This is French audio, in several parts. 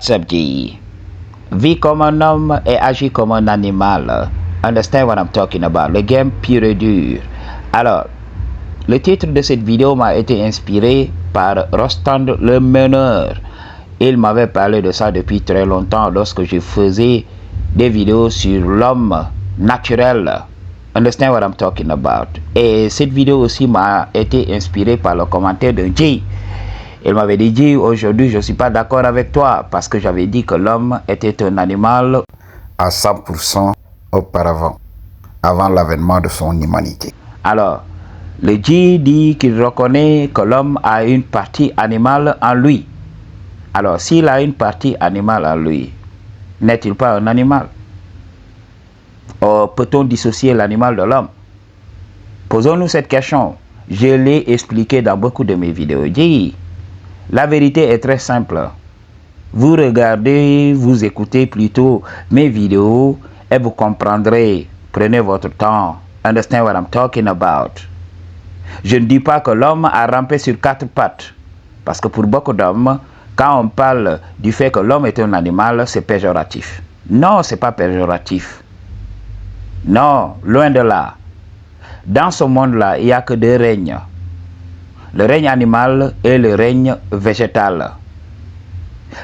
What's up, G? Vis comme un homme et agis comme un animal. Understand what I'm talking about? Le game pur et dur. Alors, le titre de cette vidéo m'a été inspiré par Rostand le meneur. Il m'avait parlé de ça depuis très longtemps lorsque je faisais des vidéos sur l'homme naturel. Understand what I'm talking about? Et cette vidéo aussi m'a été inspirée par le commentaire de G. Il m'avait dit, aujourd'hui je ne suis pas d'accord avec toi parce que j'avais dit que l'homme était un animal à 100% auparavant, avant l'avènement de son humanité. Alors, le G dit qu'il reconnaît que l'homme a une partie animale en lui. Alors, s'il a une partie animale en lui, n'est-il pas un animal? Ou peut-on dissocier l'animal de l'homme? Posons-nous cette question. Je l'ai expliqué dans beaucoup de mes vidéos. G, la vérité est très simple. Vous regardez, vous écoutez plutôt mes vidéos et vous comprendrez. Prenez votre temps. Understand what I'm talking about? Je ne dis pas que l'homme a rampé sur quatre pattes. Parce que pour beaucoup d'hommes, quand on parle du fait que l'homme est un animal, c'est péjoratif. Non, ce n'est pas péjoratif. Non, loin de là. Dans ce monde-là, il n'y a que deux règnes. Le règne animal et le règne végétal.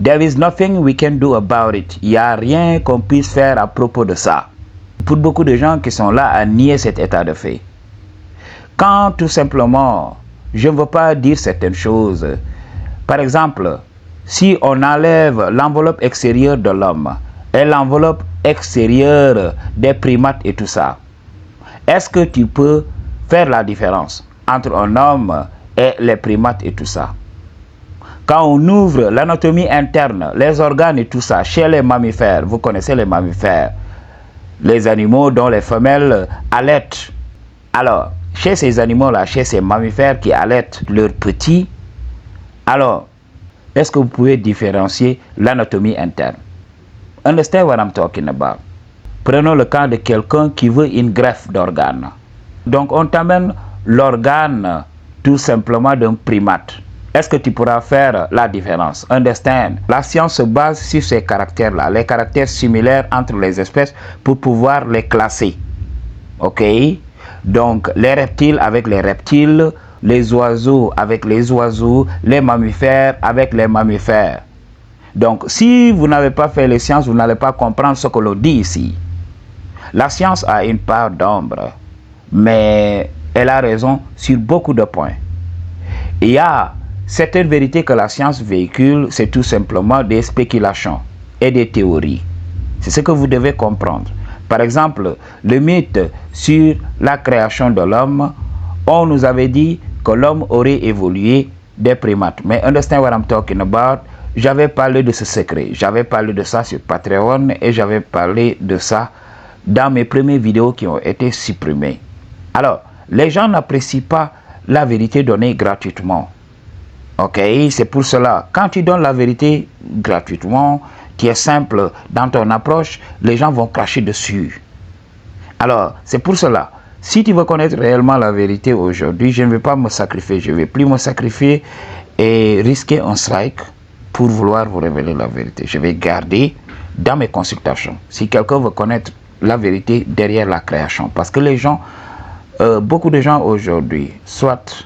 There is nothing we can do about it. Il n'y a rien qu'on puisse faire à propos de ça. Pour beaucoup de gens qui sont là à nier cet état de fait. Quand tout simplement, je ne veux pas dire certaines choses. Par exemple, si on enlève l'enveloppe extérieure de l'homme et l'enveloppe extérieure des primates et tout ça, est-ce que tu peux faire la différence entre un homme et les primates et tout ça? Quand on ouvre l'anatomie interne, les organes et tout ça, chez les mammifères, vous connaissez les mammifères, les animaux dont les femelles allaitent. Alors, chez ces animaux-là, chez ces mammifères qui allaitent leurs petits, alors, est-ce que vous pouvez différencier l'anatomie interne? Understand what I'm talking about? Prenons le cas de quelqu'un qui veut une greffe d'organe. Donc, on t'amène l'organe tout simplement d'un primate. Est-ce que tu pourras faire la différence? Understand? La science se base sur ces caractères-là, les caractères similaires entre les espèces pour pouvoir les classer. Ok? Donc, les reptiles avec les reptiles, les oiseaux avec les oiseaux, les mammifères avec les mammifères. Donc, si vous n'avez pas fait les sciences, vous n'allez pas comprendre ce que l'on dit ici. La science a une part d'ombre, mais elle a raison sur beaucoup de points. Il y a certaines vérités que la science véhicule, c'est tout simplement des spéculations et des théories. C'est ce que vous devez comprendre. Par exemple, le mythe sur la création de l'homme, on nous avait dit que l'homme aurait évolué des primates. Mais understand what I'm talking about? J'avais parlé de ce secret. J'avais parlé de ça sur Patreon et j'avais parlé de ça dans mes premières vidéos qui ont été supprimées. Alors, les gens n'apprécient pas la vérité donnée gratuitement. Ok, c'est pour cela, quand tu donnes la vérité gratuitement, qui est simple dans ton approche, les gens vont cracher dessus. Alors, c'est pour cela, si tu veux connaître réellement la vérité aujourd'hui, je ne vais pas me sacrifier, je ne vais plus me sacrifier et risquer un strike pour vouloir vous révéler la vérité. Je vais garder dans mes consultations, si quelqu'un veut connaître la vérité derrière la création. Parce que les gens, beaucoup de gens aujourd'hui, soit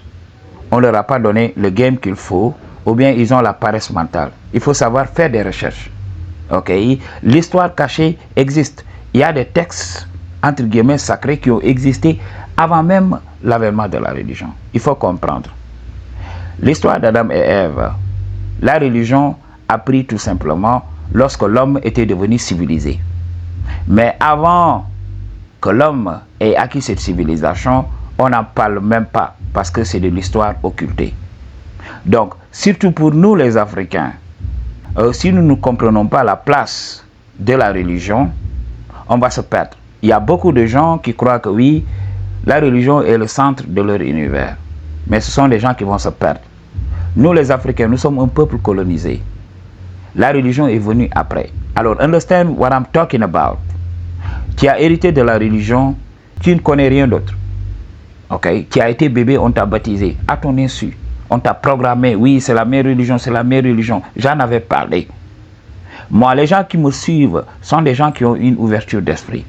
on ne leur a pas donné le game qu'il faut, ou bien ils ont la paresse mentale. Il faut savoir faire des recherches. Ok? L'histoire cachée existe. Il y a des textes, entre guillemets, sacrés qui ont existé avant même l'avènement de la religion. Il faut comprendre. L'histoire d'Adam et Ève, la religion a pris tout simplement lorsque l'homme était devenu civilisé. Mais avant que l'homme ait acquis cette civilisation, on n'en parle même pas parce que c'est de l'histoire occultée. Donc, surtout pour nous les Africains, si nous ne comprenons pas la place de la religion, on va se perdre. Il y a beaucoup de gens qui croient que oui, la religion est le centre de leur univers. Mais ce sont des gens qui vont se perdre. Nous les Africains, nous sommes un peuple colonisé. La religion est venue après. Alors, understand what I'm talking about. Tu as hérité de la religion, tu ne connais rien d'autre. Ok, tu as été bébé, on t'a baptisé à ton insu. On t'a programmé, oui, c'est la meilleure religion, c'est la meilleure religion. J'en avais parlé. Moi, les gens qui me suivent sont des gens qui ont une ouverture d'esprit.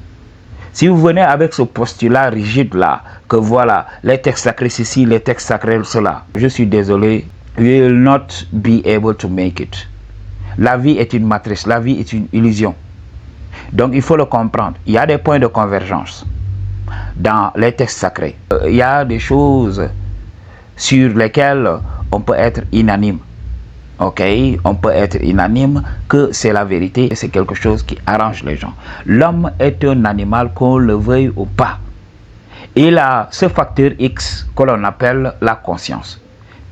Si vous venez avec ce postulat rigide-là, que voilà, les textes sacrés ceci, les textes sacrés cela, je suis désolé, you will not be able to make it. La vie est une matrice, la vie est une illusion. Donc il faut le comprendre. Il y a des points de convergence dans les textes sacrés. Il y a des choses sur lesquelles on peut être unanime. Ok, on peut être unanime que c'est la vérité et c'est quelque chose qui arrange les gens. L'homme est un animal, qu'on le veuille ou pas. Il a ce facteur X que l'on appelle la conscience,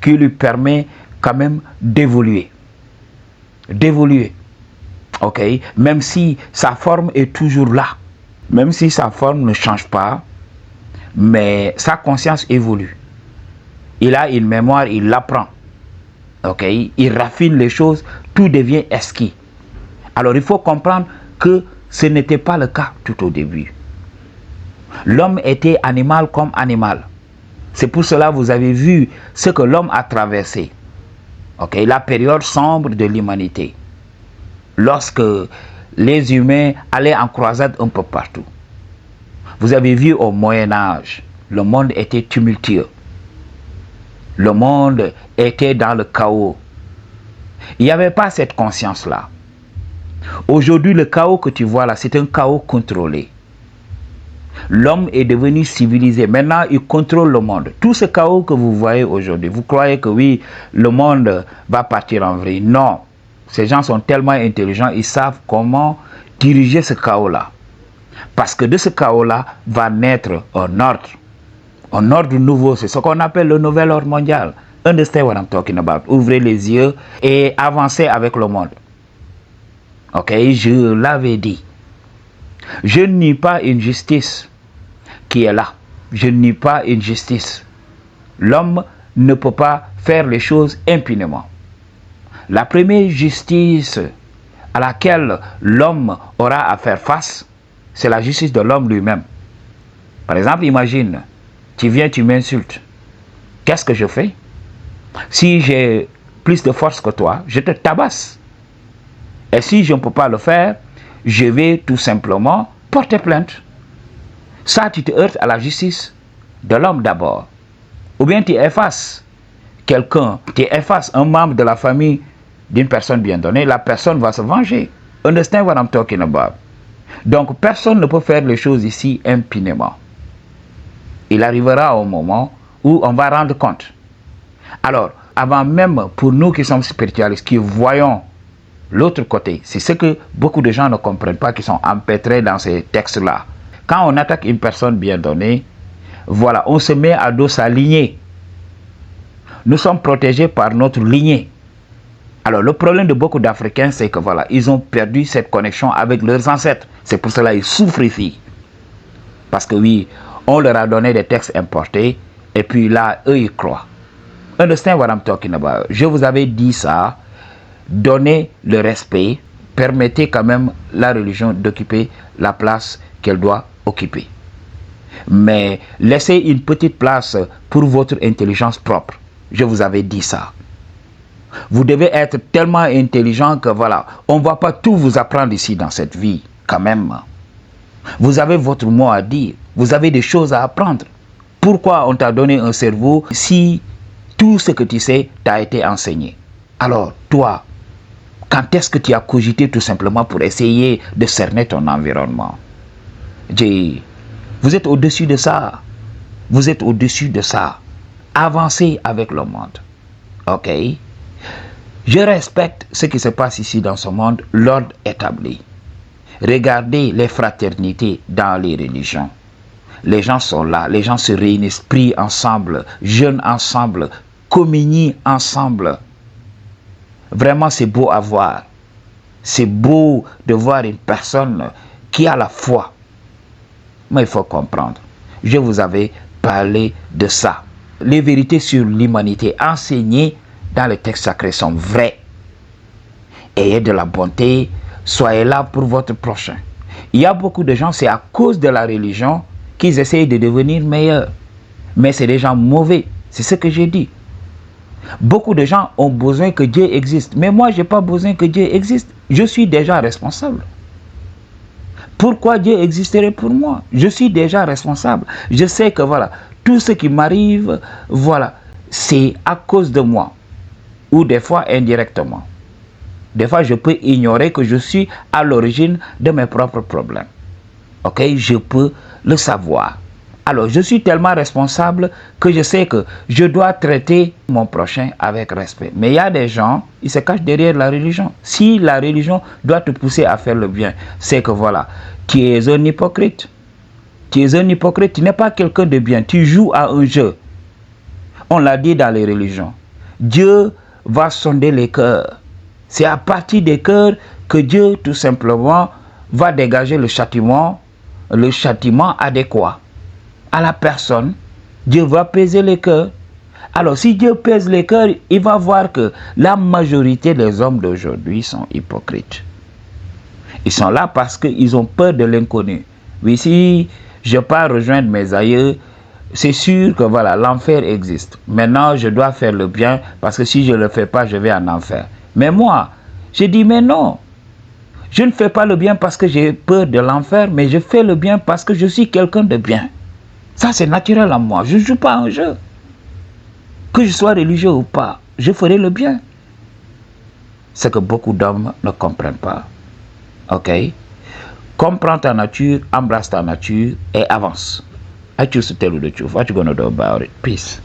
qui lui permet quand même d'évoluer. D'évoluer. Ok, même si sa forme est toujours là, même si sa forme ne change pas, mais sa conscience évolue. Il a une mémoire, il l'apprend. Ok, il raffine les choses, tout devient exquis. Alors il faut comprendre que ce n'était pas le cas tout au début. L'homme était animal comme animal. C'est pour cela que vous avez vu ce que l'homme a traversé. Ok, la période sombre de l'humanité. Lorsque les humains allaient en croisade un peu partout. Vous avez vu au Moyen-Âge, le monde était tumultueux. Le monde était dans le chaos. Il n'y avait pas cette conscience-là. Aujourd'hui, le chaos que tu vois là, c'est un chaos contrôlé. L'homme est devenu civilisé. Maintenant, il contrôle le monde. Tout ce chaos que vous voyez aujourd'hui, vous croyez que oui, le monde va partir en vrille. Non. Ces gens sont tellement intelligents, ils savent comment diriger ce chaos-là. Parce que de ce chaos-là va naître un ordre. Un ordre nouveau, c'est ce qu'on appelle le nouvel ordre mondial. Understand what I'm talking about. Ouvrez les yeux et avancez avec le monde. Ok, je l'avais dit. Je ne nie pas une justice qui est là. Je ne nie pas une justice. L'homme ne peut pas faire les choses impunément. La première justice à laquelle l'homme aura à faire face, c'est la justice de l'homme lui-même. Par exemple, imagine, tu viens, tu m'insultes. Qu'est-ce que je fais? Si j'ai plus de force que toi, je te tabasse. Et si je ne peux pas le faire, je vais tout simplement porter plainte. Ça, tu te heurtes à la justice de l'homme d'abord. Ou bien tu effaces quelqu'un, tu effaces un membre de la famille d'une personne bien donnée, la personne va se venger. Understand what I'm talking about? Donc, personne ne peut faire les choses ici impunément. Il arrivera un moment où on va rendre compte. Alors, avant même, pour nous qui sommes spiritualistes, qui voyons l'autre côté, c'est ce que beaucoup de gens ne comprennent pas, qui sont empêtrés dans ces textes-là. Quand on attaque une personne bien donnée, voilà, on se met à dos sa lignée. Nous sommes protégés par notre lignée. Alors, le problème de beaucoup d'Africains, c'est que voilà, ils ont perdu cette connexion avec leurs ancêtres. C'est pour cela qu'ils souffrent ici. Parce que oui, on leur a donné des textes importés, et puis là, eux, ils croient. Understand what I'm talking about? Je vous avais dit ça. Donnez le respect, permettez quand même la religion d'occuper la place qu'elle doit occuper. Mais laissez une petite place pour votre intelligence propre. Je vous avais dit ça. Vous devez être tellement intelligent que voilà, on ne va pas tout vous apprendre ici dans cette vie, quand même. Vous avez votre mot à dire, vous avez des choses à apprendre. Pourquoi on t'a donné un cerveau si tout ce que tu sais t'a été enseigné? Alors, toi, quand est-ce que tu as cogité tout simplement pour essayer de cerner ton environnement? Vous êtes au-dessus de ça. Vous êtes au-dessus de ça. Avancez avec le monde. Ok? Je respecte ce qui se passe ici dans ce monde, l'ordre établi. Regardez les fraternités dans les religions. Les gens sont là, les gens se réunissent, prient ensemble, jeûnent ensemble, communient ensemble. Vraiment, c'est beau à voir. C'est beau de voir une personne qui a la foi. Mais il faut comprendre. Je vous avais parlé de ça. Les vérités sur l'humanité enseignées dans les textes sacrés sont vraies. Ayez de la bonté, soyez là pour votre prochain. Il y a beaucoup de gens, c'est à cause de la religion qu'ils essayent de devenir meilleurs. Mais c'est des gens mauvais. C'est ce que j'ai dit. Beaucoup de gens ont besoin que Dieu existe. Mais moi, je n'ai pas besoin que Dieu existe. Je suis déjà responsable. Pourquoi Dieu existerait pour moi? Je suis déjà responsable. Je sais que voilà, tout ce qui m'arrive, voilà, c'est à cause de moi. Ou des fois indirectement. Des fois, je peux ignorer que je suis à l'origine de mes propres problèmes. Ok? Je peux le savoir. Alors, je suis tellement responsable que je sais que je dois traiter mon prochain avec respect. Mais il y a des gens, ils se cachent derrière la religion. Si la religion doit te pousser à faire le bien, c'est que voilà, tu es un hypocrite. Tu es un hypocrite, tu n'es pas quelqu'un de bien. Tu joues à un jeu. On l'a dit dans les religions. Dieu va sonder les cœurs. C'est à partir des cœurs que Dieu, tout simplement, va dégager le châtiment adéquat à la personne. Dieu va peser les cœurs. Alors, si Dieu pèse les cœurs, il va voir que la majorité des hommes d'aujourd'hui sont hypocrites. Ils sont là parce qu'ils ont peur de l'inconnu. Oui, si je pars rejoindre mes aïeux, c'est sûr que voilà, l'enfer existe. Maintenant, je dois faire le bien parce que si je ne le fais pas, je vais en enfer. Mais moi, je dis mais non. Je ne fais pas le bien parce que j'ai peur de l'enfer, mais je fais le bien parce que je suis quelqu'un de bien. Ça, c'est naturel en moi. Je ne joue pas un jeu. Que je sois religieux ou pas, je ferai le bien. C'est que beaucoup d'hommes ne comprennent pas. Ok? Comprends ta nature, embrasse ta nature et avance. I choose to tell you the truth. What you gonna do about it? Peace.